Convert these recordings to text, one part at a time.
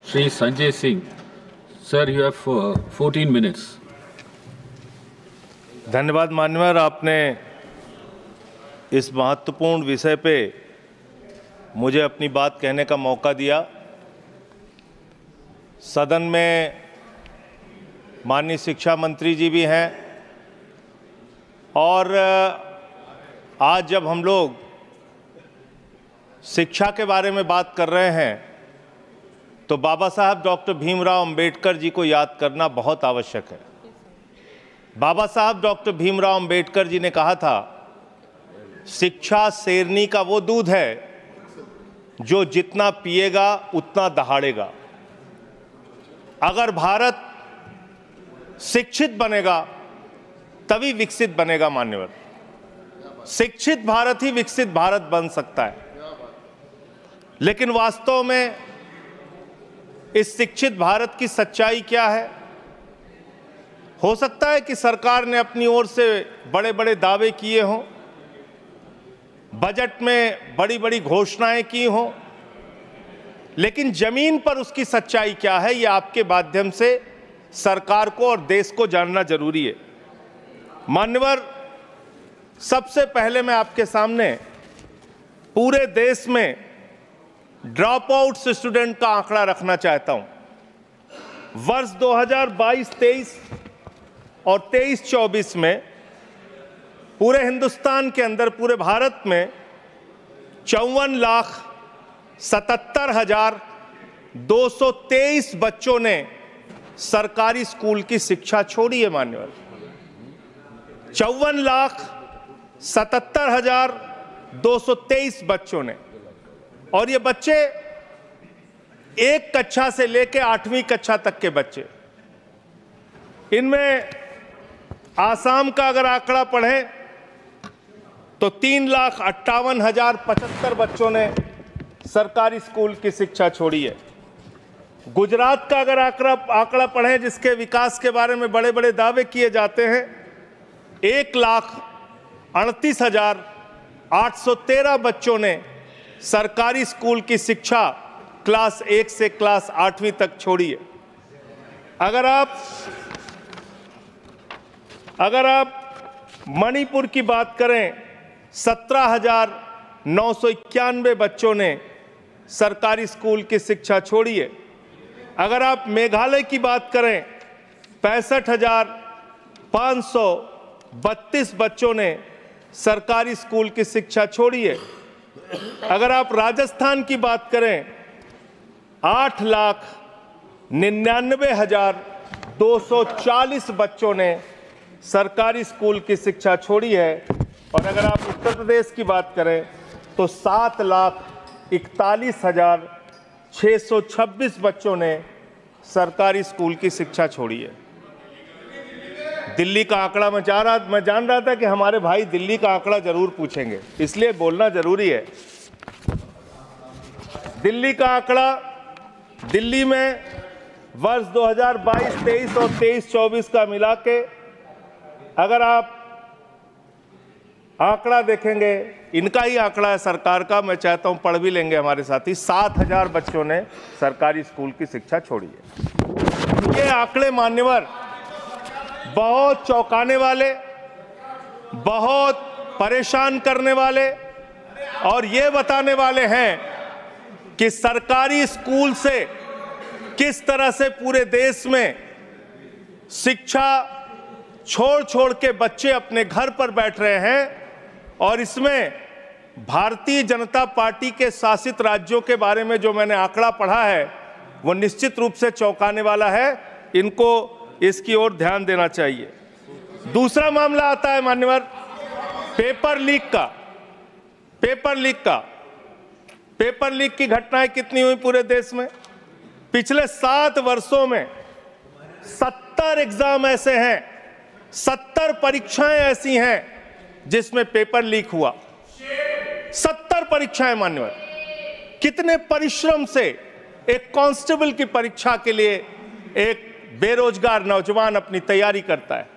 Shri Sanjay Singh. Sir, you have 14 minutes. धन्यवाद मान्यवर, आपने इस महत्वपूर्ण विषय पे मुझे अपनी बात कहने का मौका दिया। सदन में माननीय शिक्षा मंत्री जी भी हैं और आज जब हम लोग शिक्षा के बारे में बात कर रहे हैं तो बाबा साहब डॉक्टर भीमराव अंबेडकर जी को याद करना बहुत आवश्यक है। बाबा साहब डॉक्टर भीमराव अंबेडकर जी ने कहा था, शिक्षा शेरनी का वो दूध है जो जितना पिएगा उतना दहाड़ेगा। अगर भारत शिक्षित बनेगा तभी विकसित बनेगा मान्यवर। शिक्षित भारत ही विकसित भारत बन सकता है। लेकिन वास्तव में इस शिक्षित भारत की सच्चाई क्या है? हो सकता है कि सरकार ने अपनी ओर से बड़े बड़े दावे किए हों, बजट में बड़ी बड़ी घोषणाएं की हों, लेकिन जमीन पर उसकी सच्चाई क्या है, ये आपके माध्यम से सरकार को और देश को जानना जरूरी है। मान्यवर, सबसे पहले मैं आपके सामने पूरे देश में ड्रॉप आउट स्टूडेंट का आंकड़ा रखना चाहता हूं। वर्ष 2022-23 और 23-24 में पूरे हिंदुस्तान के अंदर, पूरे भारत में 54,77,223 बच्चों ने सरकारी स्कूल की शिक्षा छोड़ी है मान्यवर। 54,77,223 बच्चों ने। और ये बच्चे 1 कक्षा से लेकर 8वीं कक्षा तक के बच्चे। इनमें आसाम का अगर आंकड़ा पढ़ें तो 3,58,075 बच्चों ने सरकारी स्कूल की शिक्षा छोड़ी है। गुजरात का अगर आंकड़ा पढ़ें, जिसके विकास के बारे में बड़े बड़े दावे किए जाते हैं, 1,38,813 बच्चों ने सरकारी स्कूल की शिक्षा क्लास 1 से क्लास 8वीं तक छोड़ी है। अगर आप मणिपुर की बात करें, 17,991 बच्चों ने सरकारी स्कूल की शिक्षा छोड़ी है। अगर आप मेघालय की बात करें, 65,532 बच्चों ने सरकारी स्कूल की शिक्षा छोड़ी है। अगर आप राजस्थान की बात करें, 8,99,240 बच्चों ने सरकारी स्कूल की शिक्षा छोड़ी है। और अगर आप उत्तर प्रदेश की बात करें तो 7,41,626 बच्चों ने सरकारी स्कूल की शिक्षा छोड़ी है। दिल्ली का आंकड़ा मैं जान रहा था कि हमारे भाई दिल्ली का आंकड़ा जरूर पूछेंगे, इसलिए बोलना जरूरी है। दिल्ली का आंकड़ा, दिल्ली में वर्ष 2022-23 और 23-24 का मिला के अगर आप आंकड़ा देखेंगे, इनका ही आंकड़ा है सरकार का, मैं चाहता हूं पढ़ भी लेंगे हमारे साथी, 7,000 बच्चों ने सरकारी स्कूल की शिक्षा छोड़ी है। ये आंकड़े मान्यवर बहुत चौंकाने वाले, बहुत परेशान करने वाले और ये बताने वाले हैं कि सरकारी स्कूल से किस तरह से पूरे देश में शिक्षा छोड़ के बच्चे अपने घर पर बैठ रहे हैं। और इसमें भारतीय जनता पार्टी के शासित राज्यों के बारे में जो मैंने आंकड़ा पढ़ा है वो निश्चित रूप से चौंकाने वाला है। इनको इसकी ओर ध्यान देना चाहिए। दूसरा मामला आता है मान्यवर पेपर लीक की घटनाएं कितनी हुई पूरे देश में? पिछले 7 वर्षों में 70 एग्जाम ऐसे हैं, 70 परीक्षाएं ऐसी हैं जिसमें पेपर लीक हुआ। 70 परीक्षाएं मान्यवर। कितने परिश्रम से एक कांस्टेबल की परीक्षा के लिए एक बेरोजगार नौजवान अपनी तैयारी करता है।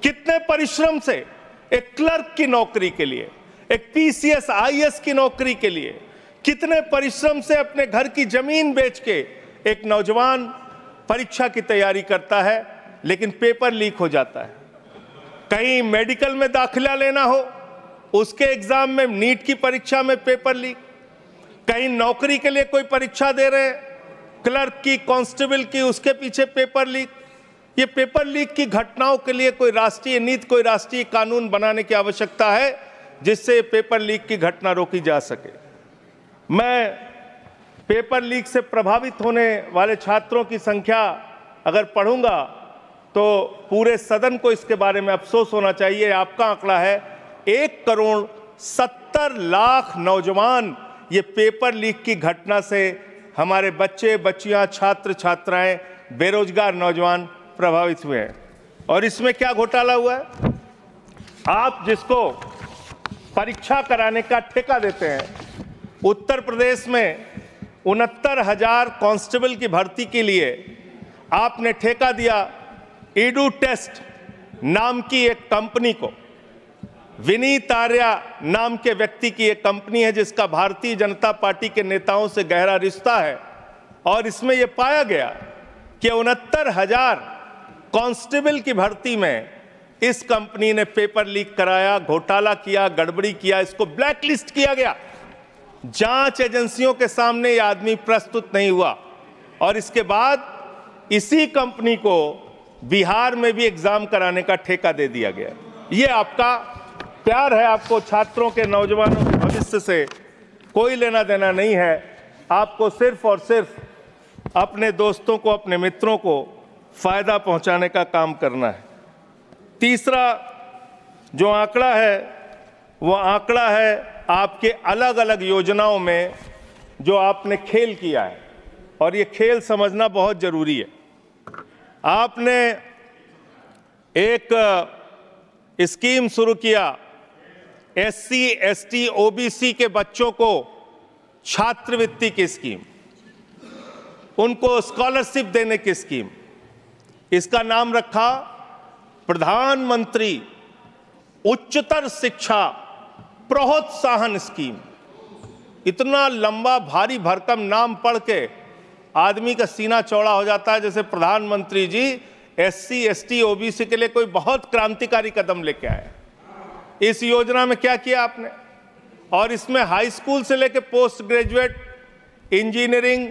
कितने परिश्रम से एक क्लर्क की नौकरी के लिए, एक पीसीएस आईएएस की नौकरी के लिए, कितने परिश्रम से अपने घर की जमीन बेच के एक नौजवान परीक्षा की तैयारी करता है लेकिन पेपर लीक हो जाता है। कहीं मेडिकल में दाखिला लेना हो, उसके एग्जाम में, नीट की परीक्षा में पेपर लीक, कहीं नौकरी के लिए कोई परीक्षा दे रहे हैं, क्लर्क की, कांस्टेबल की, उसके पीछे पेपर लीक। ये पेपर लीक की घटनाओं के लिए कोई राष्ट्रीय नीति, कोई राष्ट्रीय कानून बनाने की आवश्यकता है जिससे पेपर लीक की घटना रोकी जा सके। मैं पेपर लीक से प्रभावित होने वाले छात्रों की संख्या अगर पढ़ूंगा तो पूरे सदन को इसके बारे में अफसोस होना चाहिए। आपका आंकड़ा है 1,70,00,000 नौजवान ये पेपर लीक की घटना से, हमारे बच्चे बच्चियां, छात्र छात्राएं, बेरोजगार नौजवान प्रभावित हुए हैं। और इसमें क्या घोटाला हुआ है? आप जिसको परीक्षा कराने का ठेका देते हैं, उत्तर प्रदेश में 69,000 कांस्टेबल की भर्ती के लिए आपने ठेका दिया ईडू टेस्ट नाम की एक कंपनी को। विनीत आर्या नाम के व्यक्ति की एक कंपनी है जिसका भारतीय जनता पार्टी के नेताओं से गहरा रिश्ता है। और इसमें यह पाया गया कि 69,000 कांस्टेबल की भर्ती में इस कंपनी ने पेपर लीक कराया, घोटाला किया, गड़बड़ी किया, इसको ब्लैकलिस्ट किया गया। जांच एजेंसियों के सामने यह आदमी प्रस्तुत नहीं हुआ और इसके बाद इसी कंपनी को बिहार में भी एग्जाम कराने का ठेका दे दिया गया। ये आपका प्यार है, आपको छात्रों के, नौजवानों के भविष्य से कोई लेना देना नहीं है। आपको सिर्फ और सिर्फ अपने दोस्तों को, अपने मित्रों को फायदा पहुंचाने का काम करना है। तीसरा जो आंकड़ा है वो आंकड़ा है आपके अलग अलग योजनाओं में जो आपने खेल किया है, और ये खेल समझना बहुत जरूरी है। आपने एक स्कीम शुरू किया, SC, ST, OBC के बच्चों को छात्रवृत्ति की स्कीम, उनको स्कॉलरशिप देने की स्कीम। इसका नाम रखा प्रधानमंत्री उच्चतर शिक्षा प्रोत्साहन स्कीम। इतना लंबा भारी भरकम नाम पढ़ के आदमी का सीना चौड़ा हो जाता है, जैसे प्रधानमंत्री जी SC, ST, OBC के लिए कोई बहुत क्रांतिकारी कदम लेके आए। इस योजना में क्या किया आपने? और इसमें हाई स्कूल से लेकर पोस्ट ग्रेजुएट, इंजीनियरिंग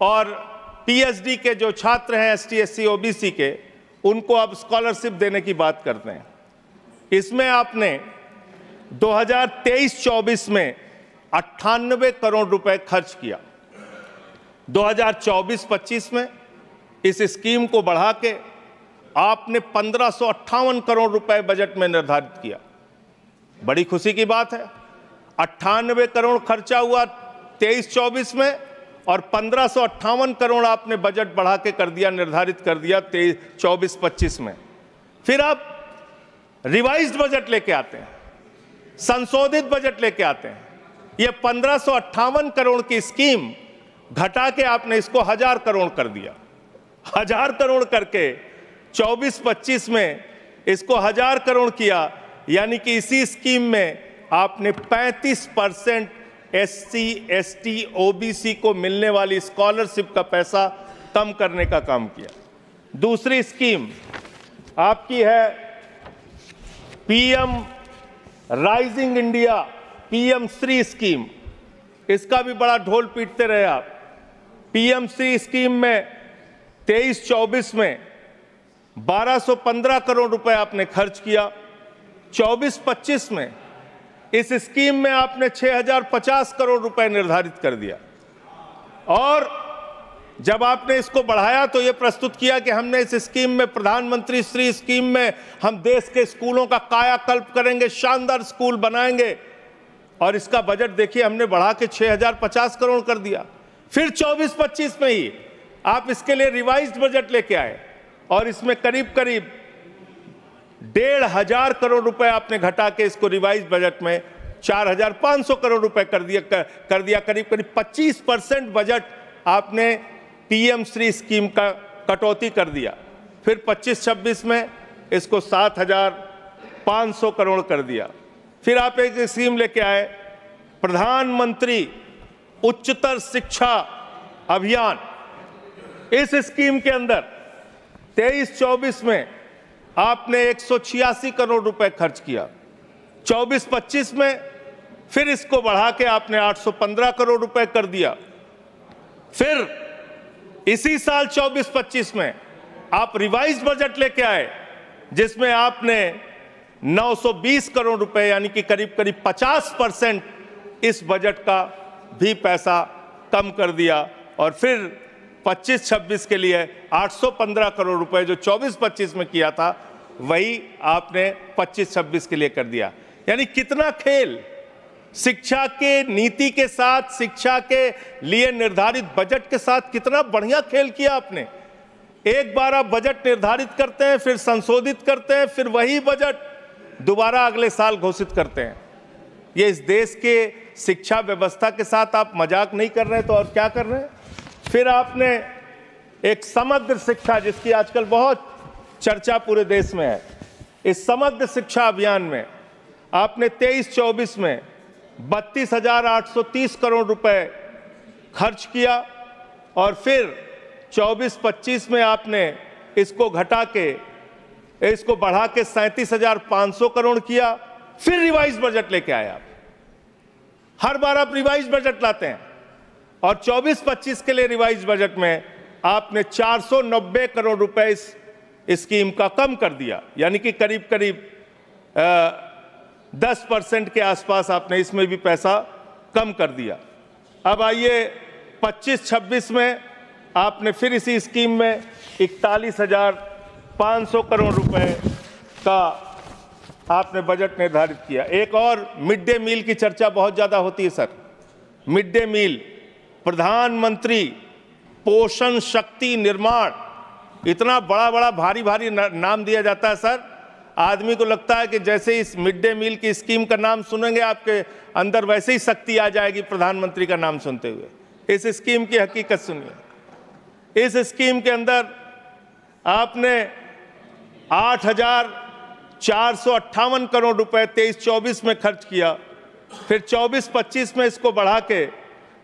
और PhD के जो छात्र हैं ST, SC, OBC के, उनको अब स्कॉलरशिप देने की बात करते हैं। इसमें आपने 2023-24 में 98 करोड़ रुपए खर्च किया। 2024-25 में इस स्कीम को बढ़ा के आपने 1558 करोड़ रुपए बजट में निर्धारित किया। बड़ी खुशी की बात है, 98 करोड़ खर्चा हुआ 23-24 में और 1558 करोड़ आपने बजट बढ़ा के कर दिया, निर्धारित कर दिया 24-25 में। फिर आप रिवाइज्ड बजट लेके आते हैं, संशोधित बजट लेके आते हैं। ये 1558 करोड़ की स्कीम घटा के आपने इसको 1000 करोड़ कर दिया। 1000 करोड़ करके 24-25 में इसको 1000 करोड़ किया, यानी कि इसी स्कीम में आपने 35% SC, ST, OBC को मिलने वाली स्कॉलरशिप का पैसा कम करने का काम किया। दूसरी स्कीम आपकी है PM rising India, PM Shri scheme. इसका भी बड़ा ढोल पीटते रहे आप। PM श्री स्कीम में 23-24 में 1215 करोड़ रुपए आपने खर्च किया। 24-25 में इस स्कीम में आपने 6050 करोड़ रुपए निर्धारित कर दिया। और जब आपने इसको बढ़ाया तो यह प्रस्तुत किया कि हमने इस स्कीम में, प्रधानमंत्री श्री स्कीम में, हम देश के स्कूलों का कायाकल्प करेंगे, शानदार स्कूल बनाएंगे। और इसका बजट देखिए, हमने बढ़ा के 6050 करोड़ कर दिया। फिर 24-25 में ही आप इसके लिए रिवाइज्ड बजट लेके आए और इसमें करीब करीब 1500 करोड़ रुपए आपने घटा के इसको रिवाइज बजट में 4500 करोड़ रुपए कर दिया। करीब करीब 25% बजट आपने PM श्री स्कीम का कटौती कर दिया। फिर 25-26 में इसको 7500 करोड़ कर दिया। फिर आप एक स्कीम लेके आए, प्रधानमंत्री उच्चतर शिक्षा अभियान, इस स्कीम के अंदर 23-24 में आपने 186 करोड़ रुपए खर्च किया, 24-25 में फिर इसको बढ़ा के आपने 815 करोड़ रुपए कर दिया। फिर इसी साल 24-25 में आप रिवाइज्ड बजट लेके आए जिसमें आपने 920 करोड़ रुपए यानी कि करीब करीब 50% इस बजट का भी पैसा कम कर दिया, और फिर 25-26 के लिए 815 करोड़ रुपए जो 24-25 में किया था वही आपने 25-26 के लिए कर दिया। यानी कितना खेल शिक्षा के नीति के साथ, शिक्षा के लिए निर्धारित बजट के साथ कितना बढ़िया खेल किया आपने। एक बार आप बजट निर्धारित करते हैं, फिर संशोधित करते हैं, फिर वही बजट दोबारा अगले साल घोषित करते हैं। ये इस देश के शिक्षा व्यवस्था के साथ आप मजाक नहीं कर रहे हैं तो और क्या कर रहे हैं। फिर आपने एक समग्र शिक्षा, जिसकी आजकल बहुत चर्चा पूरे देश में है, इस समग्र शिक्षा अभियान में आपने 23-24 में 32,830 करोड़ रुपए खर्च किया, और फिर 24-25 में आपने इसको घटा के, इसको बढ़ा के 37,500 करोड़ किया। फिर रिवाइज बजट लेके आए आप। हर बार आप रिवाइज बजट लाते हैं, और 24-25 के लिए रिवाइज बजट में आपने 490 करोड़ रुपए इस स्कीम का कम कर दिया, यानी कि करीब करीब 10% के आसपास आपने इसमें भी पैसा कम कर दिया। अब आइए 25-26 में आपने फिर इसी स्कीम में 41,500 करोड़ रुपए का आपने बजट निर्धारित किया। एक और मिड डे मील की चर्चा बहुत ज़्यादा होती है सर। मिड डे मील, प्रधानमंत्री पोषण शक्ति निर्माण, इतना बड़ा बड़ा भारी भारी नाम दिया जाता है सर। आदमी को लगता है कि जैसे इस मिड डे मील की स्कीम का नाम सुनेंगे आपके अंदर वैसे ही शक्ति आ जाएगी प्रधानमंत्री का नाम सुनते हुए। इस स्कीम की हकीकत सुनिए। इस स्कीम के अंदर आपने 8,458 करोड़ रुपए 23-24 में खर्च किया, फिर 24-25 में इसको बढ़ा के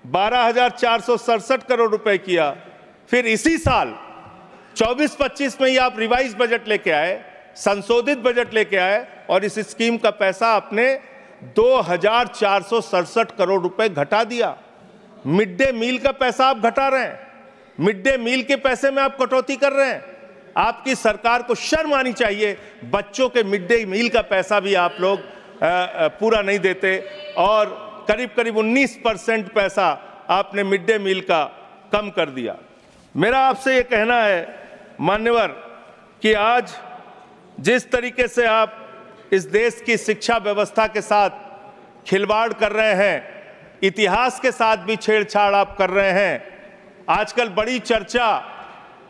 12,467 करोड़ रुपए किया। फिर इसी साल 24-25 में ही आप रिवाइज बजट लेके आए, संशोधित बजट लेके आए, और इस स्कीम का पैसा आपने 2,467 करोड़ रुपए घटा दिया। मिड डे मील का पैसा आप घटा रहे हैं, मिड डे मील के पैसे में आप कटौती कर रहे हैं। आपकी सरकार को शर्म आनी चाहिए। बच्चों के मिड डे मील का पैसा भी आप लोग पूरा नहीं देते, और करीब करीब 19% पैसा आपने मिड डे मील का कम कर दिया। मेरा आपसे ये कहना है मान्यवर कि आज जिस तरीके से आप इस देश की शिक्षा व्यवस्था के साथ खिलवाड़ कर रहे हैं, इतिहास के साथ भी छेड़छाड़ आप कर रहे हैं। आजकल बड़ी चर्चा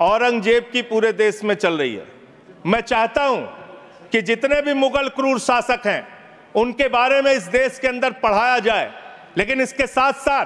औरंगजेब की पूरे देश में चल रही है। मैं चाहता हूं कि जितने भी मुगल क्रूर शासक हैं उनके बारे में इस देश के अंदर पढ़ाया जाए, लेकिन इसके साथ साथ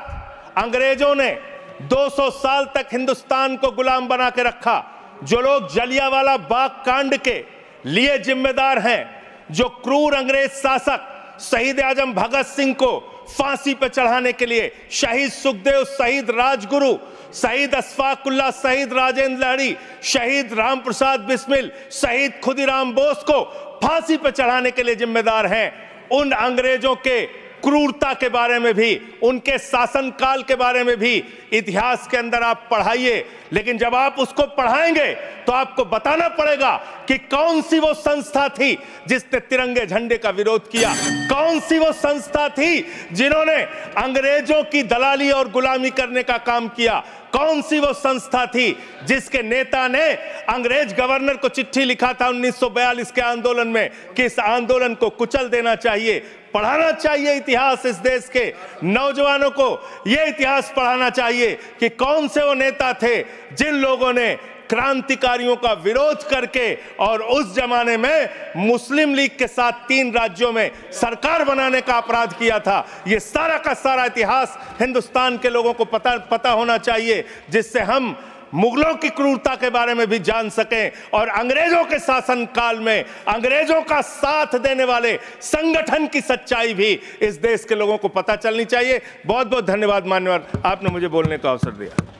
अंग्रेजों ने 200 साल तक हिंदुस्तान को गुलाम बना के रखा। जो लोग जलियांवाला बाग कांड के लिए जिम्मेदार हैं, जो क्रूर अंग्रेज शासक शहीद आजम भगत सिंह को फांसी पर चढ़ाने के लिए, शहीद सुखदेव, शहीद राजगुरु, शहीद अशफाकुल्लाह, शहीद राजेंद्र लाहिड़ी, शहीद राम प्रसाद बिस्मिल, शहीद खुदीराम बोस को फांसी पर चढ़ाने के लिए जिम्मेदार हैं, उन अंग्रेजों के क्रूरता के बारे में भी, उनके शासनकाल के बारे में भी इतिहास के अंदर आप पढ़ाइए। लेकिन जब आप उसको पढ़ाएंगे तो आपको बताना पड़ेगा कि कौन सी वो संस्था थी जिसने तिरंगे झंडे का विरोध किया, कौन सी वो संस्था थी जिन्होंने अंग्रेजों की दलाली और गुलामी करने का काम किया, कौन सी वो संस्था थी जिसके नेता ने अंग्रेज गवर्नर को चिट्ठी लिखा था 1942 के आंदोलन में कि इस आंदोलन को कुचल देना चाहिए। पढ़ाना चाहिए इतिहास। इस देश के नौजवानों को यह इतिहास पढ़ाना चाहिए कि कौन से वो नेता थे जिन लोगों ने क्रांतिकारियों का विरोध करके और उस जमाने में मुस्लिम लीग के साथ 3 राज्यों में सरकार बनाने का अपराध किया था। ये सारा का सारा इतिहास हिंदुस्तान के लोगों को पता होना चाहिए, जिससे हम मुगलों की क्रूरता के बारे में भी जान सकें और अंग्रेजों के शासन काल में अंग्रेजों का साथ देने वाले संगठन की सच्चाई भी इस देश के लोगों को पता चलनी चाहिए। बहुत बहुत धन्यवाद मान्यवर, आपने मुझे बोलने का अवसर दिया।